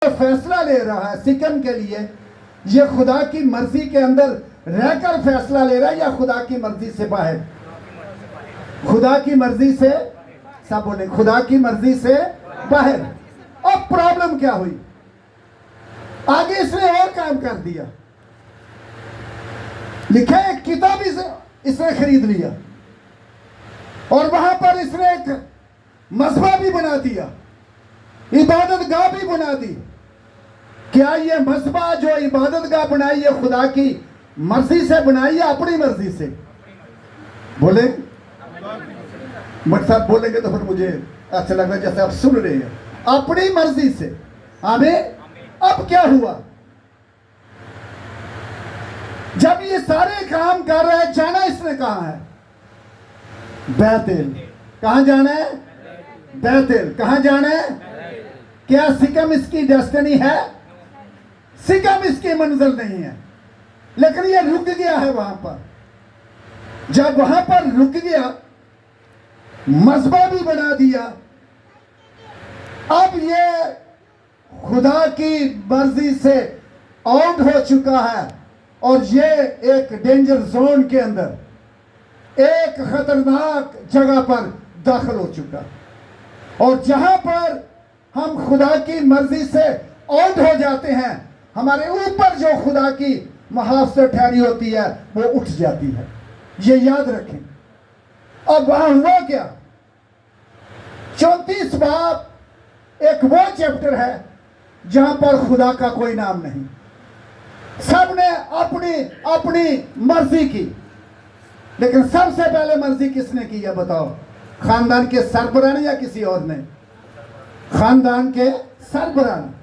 फैसला ले रहा है सिकम के लिए, ये खुदा की मर्जी के अंदर रहकर फैसला ले रहा है या खुदा की मर्जी से बाहर? खुदा की मर्जी से, सब बोले खुदा की मर्जी से बाहर। अब प्रॉब्लम क्या हुई? आगे इसने और काम कर दिया, लिखा है एक किताब इसने खरीद लिया और वहां पर इसने एक मजहबा भी बना दिया, इबादत गाह भी बना दी। क्या ये मजहबा जो इबादत गाह बनाई है खुदा की मर्जी से बनाई है अपनी मर्जी से? बोले मट साहब बोलेंगे तो फिर मुझे अच्छा लग रहा है जैसे आप सुन रहे हैं, अपनी मर्जी से। हमें अब क्या हुआ? जब ये सारे काम कर रहा है, जाना इसने कहां है? बैतल। कहां जाना है? बैतल। कहां जाना है? क्या सिकम इसकी डेस्टिनी है? सिकम इसकी मंजिल नहीं है, लेकिन ये रुक गया है वहां पर। जब वहां पर रुक गया, मजहबा भी बना दिया, अब ये खुदा की मर्जी से आउट हो चुका है और ये एक डेंजर जोन के अंदर एक खतरनाक जगह पर दाखिल हो चुका। और जहां पर हम खुदा की मर्जी से आउट हो जाते हैं, हमारे ऊपर जो खुदा की मुहाफ़िज़त ठहरी होती है वो उठ जाती है। ये याद रखें। अब वहां हुआ क्या? 34 बाब एक वो चैप्टर है जहां पर खुदा का कोई नाम नहीं। सबने अपनी अपनी मर्जी की, लेकिन सबसे पहले मर्जी किसने की है बताओ? खानदान के सरबराह ने या किसी और ने? खानदान के सरबराह ने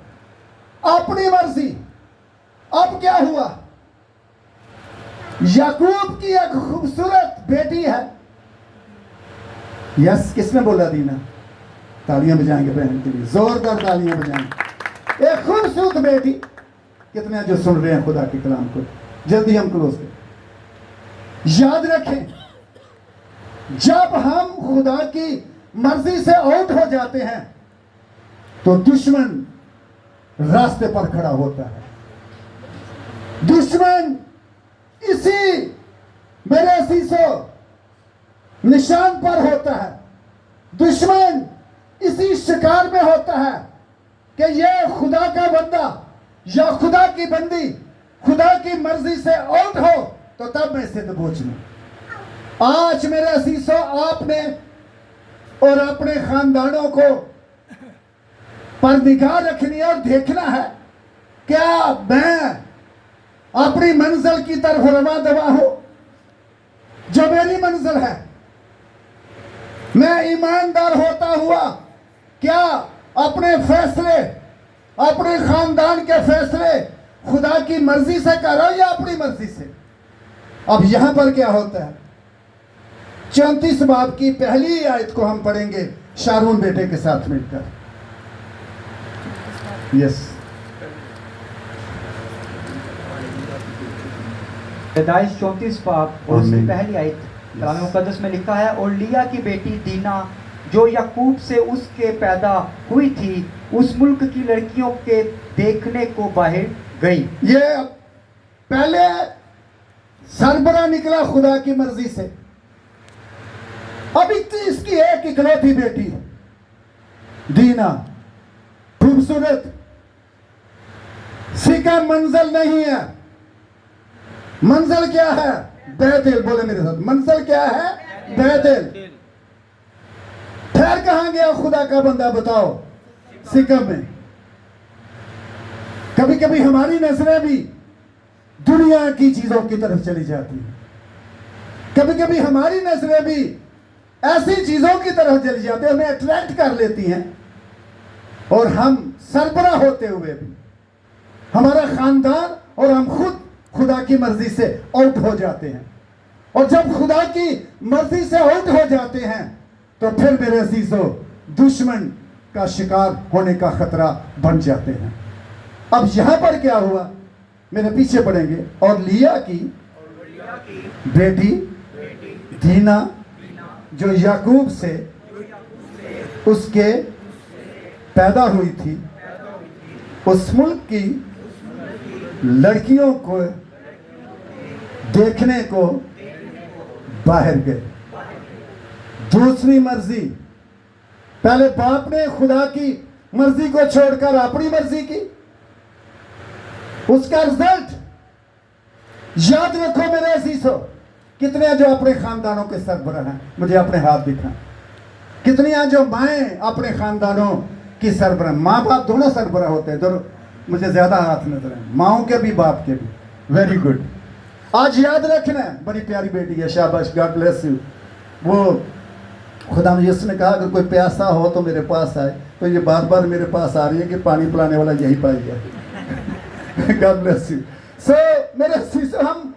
अपनी मर्जी। अब क्या हुआ? याकूब की एक खूबसूरत बेटी है। यस, किसने बोला दीना? तालियां बजाएंगे बहन के लिए, जोरदार तालियां बजाएंगे। एक खूबसूरत बेटी। कितने जो सुन रहे हैं खुदा के कलाम को? जल्दी हम क्लोज करें। याद रखें, जब हम खुदा की मर्जी से आउट हो जाते हैं तो दुश्मन रास्ते पर खड़ा होता है। दुश्मन इसी मेरे शीशो निशान पर होता है। दुश्मन इसी शिकार में होता है कि ये खुदा का बंदा या खुदा की बंदी खुदा की मर्जी से आउट हो तो तब मैं इसे दबोच लूं। आज मेरे असीसों, आपने और अपने खानदानों को पर निगाह रखनी है और देखना है, क्या मैं अपनी मंजिल की तरफ रवा दवा हूं? जो मेरी मंजिल है, मैं ईमानदार होता हुआ क्या अपने फैसले, अपने खानदान के फैसले खुदा की मर्जी से कर रहा हूं या अपनी मर्जी से? अब यहां पर क्या होता है? 34 बाब की पहली आयत को हम पढ़ेंगे शारून बेटे के साथ मिलकर। यस, पैदाइश 34 बाब और उसकी पहली आयत कलाम मुकद्दस में लिखा है, और लिया की बेटी दीना जो याकूब से उसके पैदा हुई थी, उस मुल्क की लड़कियों के देखने को बाहर गई। ये पहले सरबरा निकला खुदा की मर्जी से। अब इसकी एक इकलौती बेटी दीना, खूबसूरत, सिका मंजिल नहीं है। मंजिल क्या है? बैतल। बोले मेरे साथ, मंजिल क्या है? बैतल। ठहर कहां गया खुदा का बंदा बताओ? सिकम में। कभी कभी हमारी नजरें भी दुनिया की चीजों की तरफ चली जाती हैं। कभी कभी हमारी नजरें भी ऐसी चीजों की तरफ चली जाती है, हमें अट्रैक्ट कर लेती हैं और हम सरबराह होते हुए भी हमारा खानदान और हम खुद खुदा की मर्जी से आउट हो जाते हैं। और जब खुदा की मर्जी से आउट हो जाते हैं तो फिर मेरे अजीजों दुश्मन का शिकार होने का खतरा बन जाते हैं। अब यहां पर क्या हुआ? मेरे पीछे पढ़ेंगे। और लिया की बेटी दीना जो याकूब से उसके पैदा हुई थी, उस मुल्क की लड़कियों को देखने को बाहर गए। दूसरी मर्जी, पहले बाप ने खुदा की मर्जी को छोड़कर अपनी मर्जी की, उसका रिजल्ट याद रखो मेरे अजीजों। कितने जो अपने खानदानों के सरबराह हैं, मुझे अपने हाथ दिखा। कितनी जो माएँ अपने खानदानों की सरबराह, माँ बाप दोनों सरबराह होते हैं, दोनों मुझे ज्यादा हाथ नजर है, माओं के भी बाप के भी। Very good. आज याद रखना, बड़ी प्यारी बेटी है, शाबाश, गॉड ब्लेस यू। वो खुदा ने यीशु ने कहा अगर कोई प्यासा हो तो मेरे पास आए, तो ये बार बार मेरे पास आ रही है कि पानी पिलाने वाला यही पाई गया। God bless you. सो मेरे शीशो, हम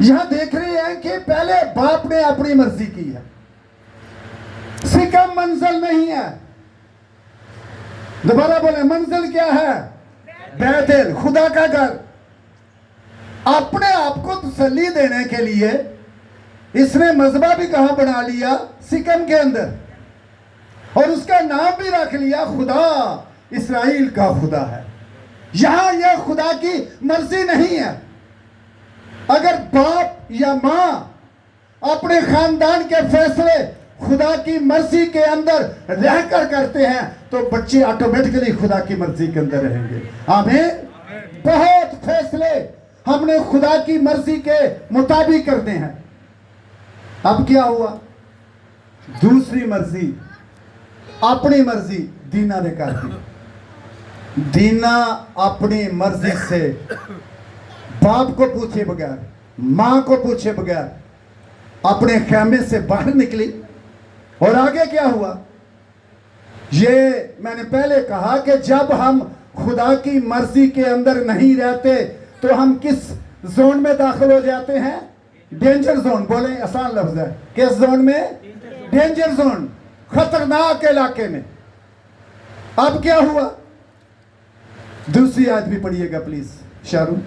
यहां देख रहे हैं कि पहले बाप ने अपनी मर्जी की है। सिकम मंजिल नहीं है। दोबारा बोले, मंजिल क्या है? बैतल, खुदा का घर। अपने आप को तसल्ली देने के लिए इसने मजबा भी कहां बना लिया? सिकम के अंदर, और उसका नाम भी रख लिया खुदा इस्राएल का खुदा है। यहां यह खुदा की मर्जी नहीं है। अगर बाप या मां अपने खानदान के फैसले खुदा की मर्जी के अंदर रहकर करते हैं तो बच्चे ऑटोमेटिकली खुदा की मर्जी के अंदर रहेंगे। आमीन। बहुत फैसले हमने खुदा की मर्जी के मुताबिक करने हैं। अब क्या हुआ? दूसरी मर्जी, अपनी मर्जी दीना ने कर दी। दीना अपनी मर्जी से बाप को पूछे बगैर, मां को पूछे बगैर अपने खेमे से बाहर निकली। और आगे क्या हुआ? ये मैंने पहले कहा कि जब हम खुदा की मर्जी के अंदर नहीं रहते तो हम किस जोन में दाखिल हो जाते हैं? Danger zone. बोले, आसान लफ्ज है। किस जोन में? डेंजर जोन, खतरनाक इलाके में। अब क्या हुआ? दूसरी आयत भी पढ़िएगा प्लीज शारू।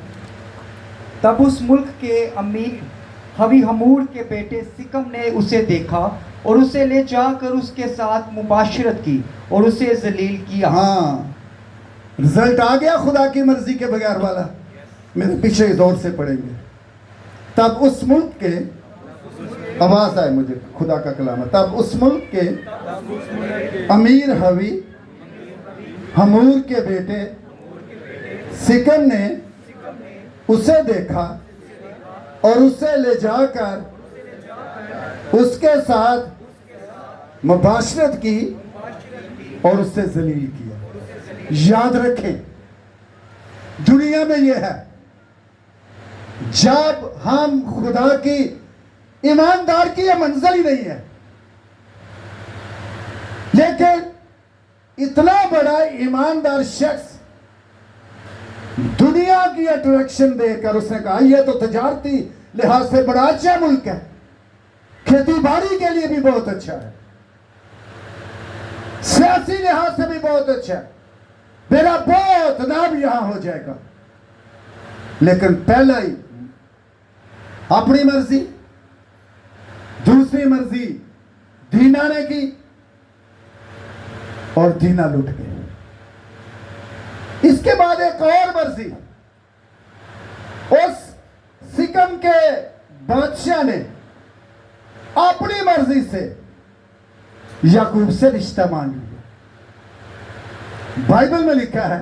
तब उस मुल्क के अमीर हवी हमूर के बेटे सिकम ने उसे देखा और उसे ले जाकर उसके साथ मुबाशरत की और उसे जलील किया। हाँ, रिजल्ट आ गया खुदा की मर्जी के बगैर वाला। मेरे पीछे दौर से पढ़ेंगे। तब उस मुल्क के, आवाज आए मुझे, खुदा का कलाम है। तब उस मुल्क के अमीर हवी हमूर के बेटे सिकम ने उसे देखा और उसे ले जाकर उसके साथ मुबाशरत की और उससे जलील किया। याद रखें, दुनिया में यह है, जब हम खुदा की ईमानदार की यह मंजिल ही नहीं है, लेकिन इतना बड़ा ईमानदार शख्स दुनिया की अट्रैक्शन देकर उसने कहा यह तो तजारती लिहाज से बड़ा अच्छा मुल्क है, खेती बाड़ी के लिए भी बहुत अच्छा है, सियासी लिहाज से भी बहुत अच्छा है, मेरा बहुत नाम यहां हो जाएगा। लेकिन पहला ही अपनी मर्जी, दूसरी मर्जी दीना ने की और दीना लुट गए। इसके बाद एक और मर्जी, उस सिकम के बादशाह ने अपनी मर्जी से याकूब से रिश्ता मान लिया। बाइबल में लिखा है,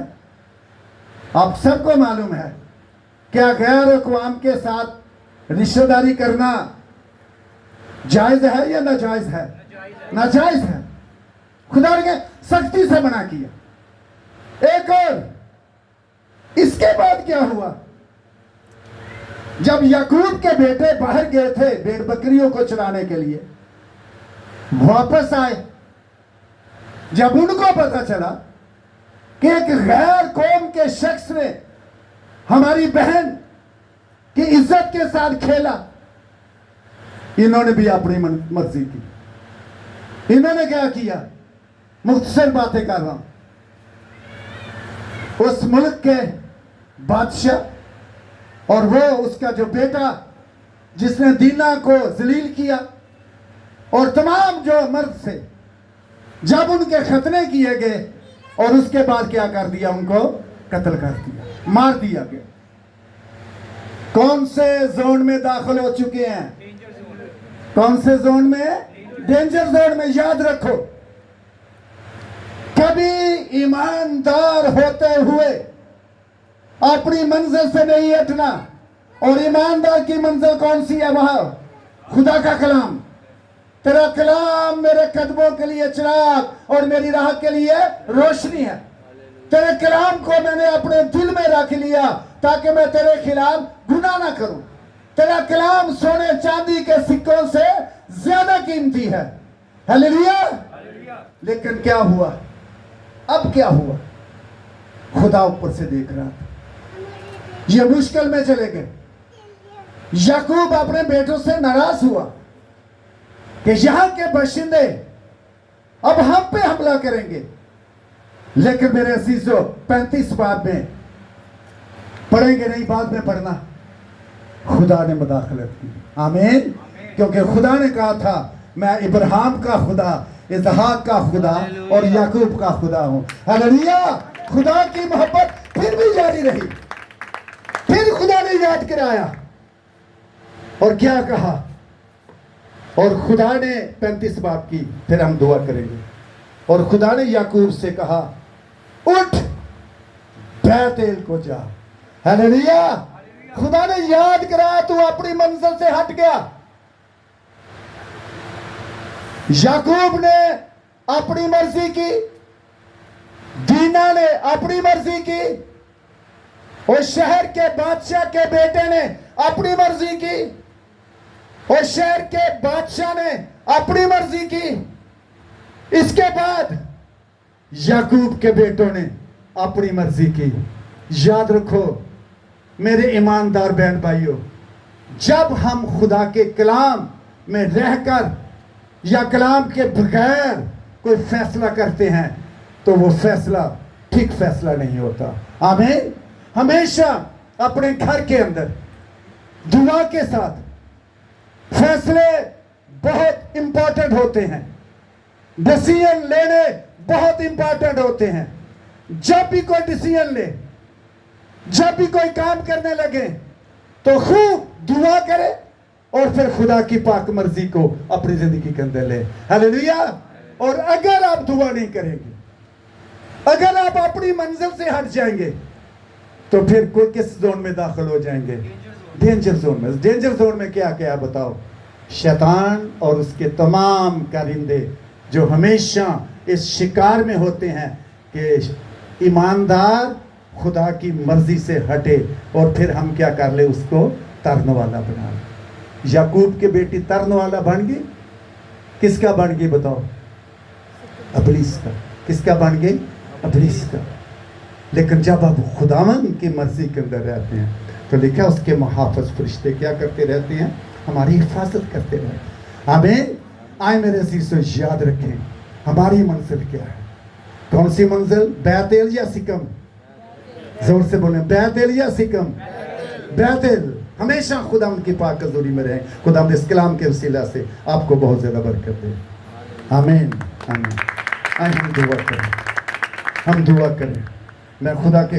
आप सबको मालूम है, क्या गैर अक़वाम के साथ रिश्तेदारी करना जायज है या नाजायज है? नाजायज है। खुदा ने सख्ती से मना किया। एक और, इसके बाद क्या हुआ? जब याकूब के बेटे बाहर गए थे भेड़ बकरियों को चराने के लिए, वापस आए, जब उनको पता चला कि एक गैर कौम के शख्स ने हमारी बहन की इज्जत के साथ खेला, इन्होंने भी अपनी मर्जी की। इन्होंने क्या किया? मुख्तसर बातें कर रहा हूं। उस मुल्क के बादशाह और वो उसका जो बेटा जिसने दीना को जलील किया और तमाम जो मर्द से, जब उनके खतने किए गए और उसके बाद क्या कर दिया, उनको कत्ल कर दिया, मार दिया गया। कौन से जोन में दाखिल हो चुके हैं? कौन से जोन में? डेंजर जोन में। याद रखो, कभी ईमानदार होते हुए अपनी मंजिल से नहीं हटना। और ईमानदार की मंजिल कौन सी है? वहां खुदा का कलाम। तेरा कलाम मेरे कदमों के लिए चिराग और मेरी राह के लिए रोशनी है। तेरे कलाम को मैंने अपने दिल में रख लिया ताकि मैं तेरे खिलाफ गुनाह ना करूं। तेरा कलाम सोने चांदी के सिक्कों से ज्यादा कीमती है। हालेलुया। लेकिन क्या हुआ? अब क्या हुआ? खुदा ऊपर से देख रहा था, ये मुश्किल में चले गए। याकूब अपने बेटों से नाराज हुआ कि यहां के बाशिंदे अब हम पे हमला करेंगे। लेकिन मेरे अजीजों, 35 बाब में पढ़ेंगे नहीं, बाद में पढ़ना, खुदा ने मुदाखलत की। आमीन। क्योंकि खुदा ने कहा था, मैं इब्राहिम का खुदा, इसहाक का खुदा और याकूब का खुदा हूं। हालेलुया। खुदा की मोहब्बत फिर भी जारी रही। फिर खुदा ने याद कराया और क्या कहा? और खुदा ने 35 बाब की, फिर हम दुआ करेंगे। और खुदा ने याकूब से कहा, उठ बैतेल को जा। हालेलुया। खुदा ने याद कराया, तू अपनी मंजिल से हट गया। याकूब ने अपनी मर्जी की, दीना ने अपनी मर्जी की, और शहर के बादशाह के बेटे ने अपनी मर्जी की, और शहर के बादशाह ने अपनी मर्जी की। इसके बाद याकूब के बेटों ने अपनी मर्जी की। याद रखो मेरे ईमानदार बहन भाइयों, जब हम खुदा के कलाम में रहकर या कलाम के बगैर कोई फैसला करते हैं तो वो फैसला ठीक फैसला नहीं होता। आमीन। हमेशा अपने घर के अंदर दुआ के साथ फैसले बहुत इंपॉर्टेंट होते हैं। डिसीजन लेने बहुत इंपॉर्टेंट होते हैं। जब भी कोई डिसीजन ले, जब भी कोई काम करने लगे, तो खूब दुआ करे और फिर खुदा की पाक मर्जी को अपनी जिंदगी के अंदर ले। हालेलुया। और अगर आप दुआ नहीं करेंगे, अगर आप अपनी मंजिल से हट जाएंगे, तो फिर कोई किस जोन में दाखिल हो जाएंगे? डेंजर जोन में। डेंजर जोन में क्या क्या बताओ? शैतान और उसके तमाम कारिंदे जो हमेशा इस शिकार में होते हैं कि ईमानदार खुदा की मर्जी से हटे और फिर हम क्या कर ले, उसको तरन वाला बना ले। याकूब के बेटी तरन वाला बन गई। किसका बन गई बताओ? इब्लीस का। किसका बन गई? इब्लीस का। लेकिन जब अब खुदावन की मर्जी के अंदर रहते हैं तो लिखा उसके मुहाफ़िज़ फरिश्ते क्या करते रहते हैं? हमारी हिफाजत करते रहते। आमीन। आए मेरे अज़ीज़ों, याद रखें हमारी मंजिल क्या है? कौन सी मंजिल? बैतेल या सिकम? जोर से बोलें, बैतेल या सिकम? बैतेल। हमेशा खुदा उनकी पाक हज़ूरी में रहें। खुदा इस कलाम के वसीला से आपको बहुत ज़्यादा बरकत दे। आमीन। आमीन। आए हम दुआ करें, हम दुआ करें। मैं खुदा के